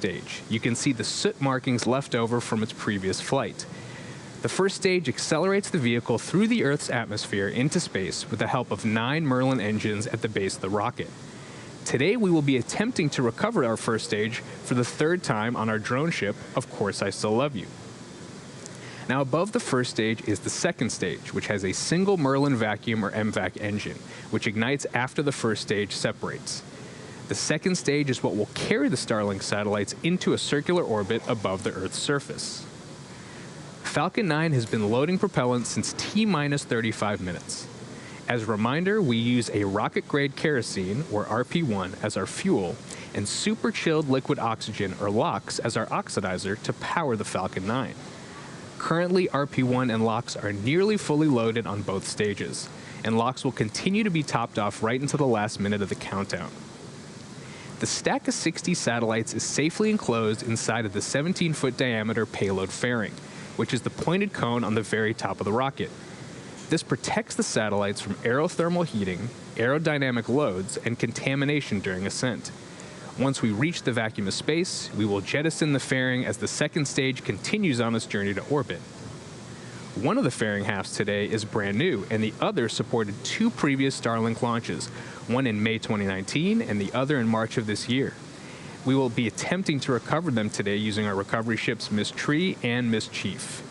stage. You can see the soot markings left over from its previous flight. The first stage accelerates the vehicle through the Earth's atmosphere into space with the help of 9 Merlin engines at the base of the rocket. Today, we will be attempting to recover our first stage for the 3rd time on our drone ship, Of Course I Still Love You. Now, above the first stage is the second stage, which has a single Merlin vacuum or MVAC engine, which ignites after the first stage separates. The second stage is what will carry the Starlink satellites into a circular orbit above the Earth's surface. Falcon 9 has been loading propellant since T-minus 35 minutes. As a reminder, we use a rocket-grade kerosene, or RP1, as our fuel, and super-chilled liquid oxygen, or LOX, as our oxidizer to power the Falcon 9. Currently, RP1 and LOX are nearly fully loaded on both stages, and LOX will continue to be topped off right until the last minute of the countdown. The stack of 60 satellites is safely enclosed inside of the 17-foot diameter payload fairing, which is the pointed cone on the very top of the rocket. This protects the satellites from aerothermal heating, aerodynamic loads, and contamination during ascent. Once we reach the vacuum of space, we will jettison the fairing as the second stage continues on its journey to orbit. One of the fairing halves today is brand new, and the other supported 2 previous Starlink launches, one in May 2019 and the other in March of this year. We will be attempting to recover them today using our recovery ships Miss Tree and Miss Chief.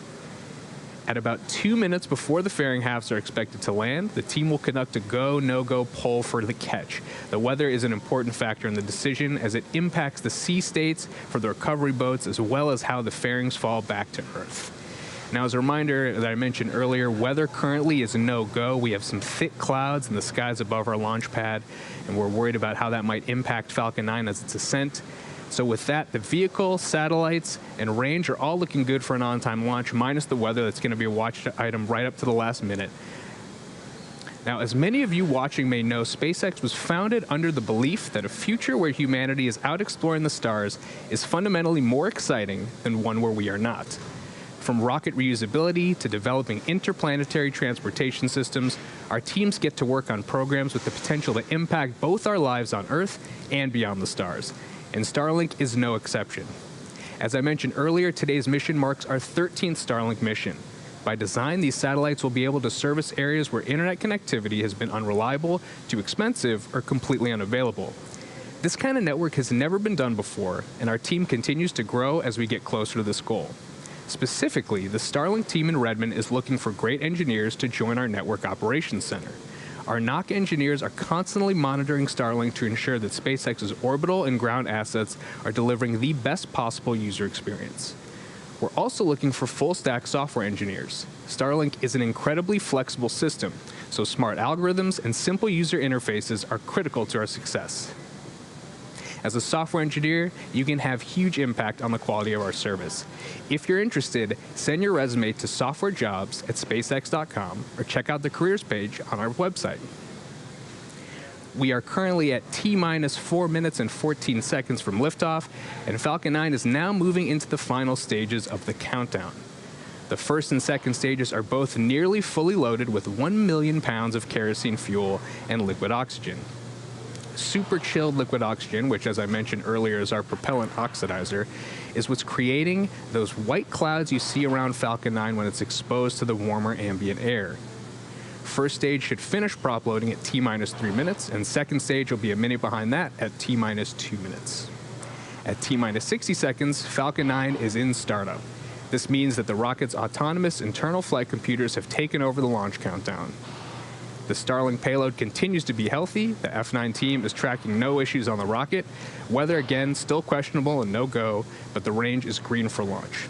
At about 2 minutes before the fairing halves are expected to land, the team will conduct a go, no-go poll for the catch. The weather is an important factor in the decision as it impacts the sea states for the recovery boats as well as how the fairings fall back to Earth. Now, as a reminder that I mentioned earlier, weather currently is a no-go. We have some thick clouds in the skies above our launch pad, and we're worried about how that might impact Falcon 9 as its ascent. So with that, the vehicle, satellites, and range are all looking good for an on-time launch, minus the weather that's going to be a watch item right up to the last minute. Now, as many of you watching may know, SpaceX was founded under the belief that a future where humanity is out exploring the stars is fundamentally more exciting than one where we are not. From rocket reusability to developing interplanetary transportation systems, our teams get to work on programs with the potential to impact both our lives on Earth and beyond the stars. And Starlink is no exception. As I mentioned earlier, today's mission marks our 13th Starlink mission. By design, these satellites will be able to service areas where internet connectivity has been unreliable, too expensive, or completely unavailable. This kind of network has never been done before, and our team continues to grow as we get closer to this goal. Specifically, the Starlink team in Redmond is looking for great engineers to join our Network Operations Center. Our NOC engineers are constantly monitoring Starlink to ensure that SpaceX's orbital and ground assets are delivering the best possible user experience. We're also looking for full-stack software engineers. Starlink is an incredibly flexible system, so smart algorithms and simple user interfaces are critical to our success. As a software engineer, you can have huge impact on the quality of our service. If you're interested, send your resume to softwarejobs@spacex.com or check out the careers page on our website. We are currently at T-minus 4 minutes and 14 seconds from liftoff, and Falcon 9 is now moving into the final stages of the countdown. The first and second stages are both nearly fully loaded with 1 million pounds of kerosene fuel and liquid oxygen. Super chilled liquid oxygen, which as I mentioned earlier is our propellant oxidizer, is what's creating those white clouds you see around Falcon 9 when it's exposed to the warmer ambient air. First stage should finish prop loading at T-minus 3 minutes, and second stage will be a minute behind that at T-minus 2 minutes. At T-minus 60 seconds, Falcon 9 is in startup. This means that the rocket's autonomous internal flight computers have taken over the launch countdown. The Starlink payload continues to be healthy. The F9 team is tracking no issues on the rocket. Weather, again, still questionable and no-go, but the range is green for launch.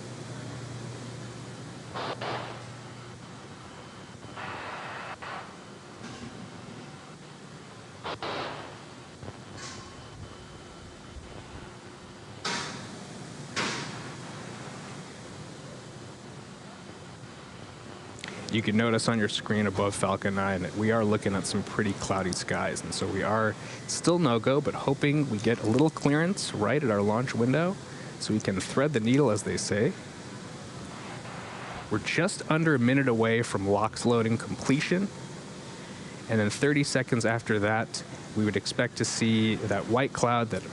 You can notice on your screen above Falcon 9 that we are looking at some pretty cloudy skies, and so we are still no-go, but hoping we get a little clearance right at our launch window so we can thread the needle, as they say. We're just under a minute away from LOX loading completion, and then 30 seconds after that, we would expect to see that white cloud that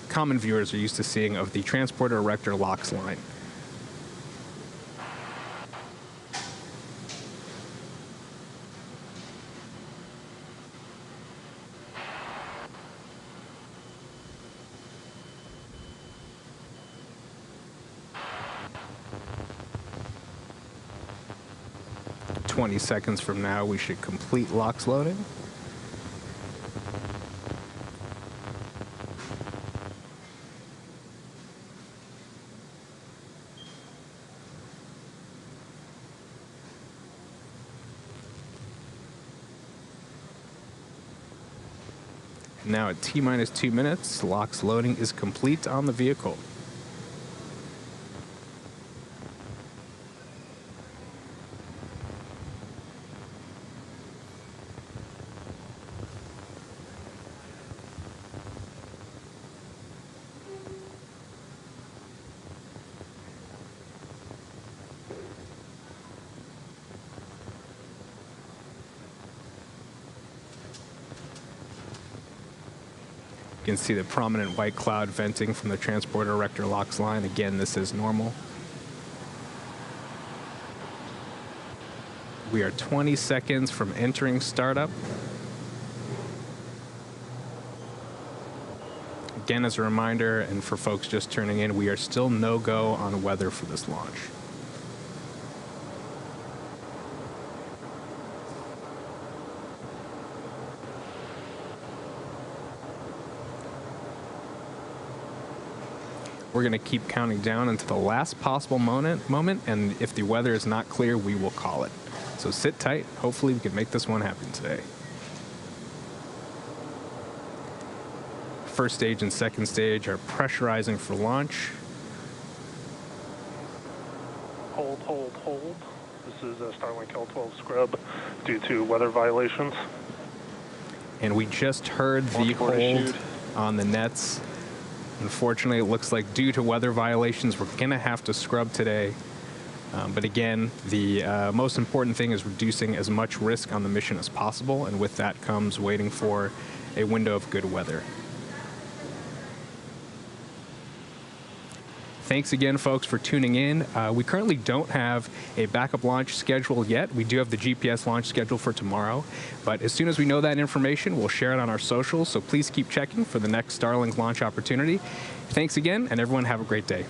common viewers are used to seeing of the transporter erector LOX line. "20 seconds from now, we should complete LOX loading." Now at T-minus 2 minutes, LOX loading is complete on the vehicle. You can see the prominent white cloud venting from the transporter erector LOX line. Again, this is normal. We are 20 seconds from entering startup. Again, as a reminder, and for folks just turning in, we are still no-go on weather for this launch. We're going to keep counting down until the last possible moment, and if the weather is not clear, we will call it. So sit tight. Hopefully we can make this one happen today. First stage and second stage are pressurizing for launch. Hold. This is a Starlink L12 scrub due to weather violations. And we just heard the hold on the nets. Unfortunately, it looks like due to weather violations, we're going to have to scrub today. But again, the most important thing is reducing as much risk on the mission as possible, and with that comes waiting for a window of good weather. Thanks again, folks, for tuning in. We currently don't have a backup launch scheduled yet. We do have the GPS launch scheduled for tomorrow. But as soon as we know that information, we'll share it on our socials. So please keep checking for the next Starlink launch opportunity. Thanks again, and everyone have a great day.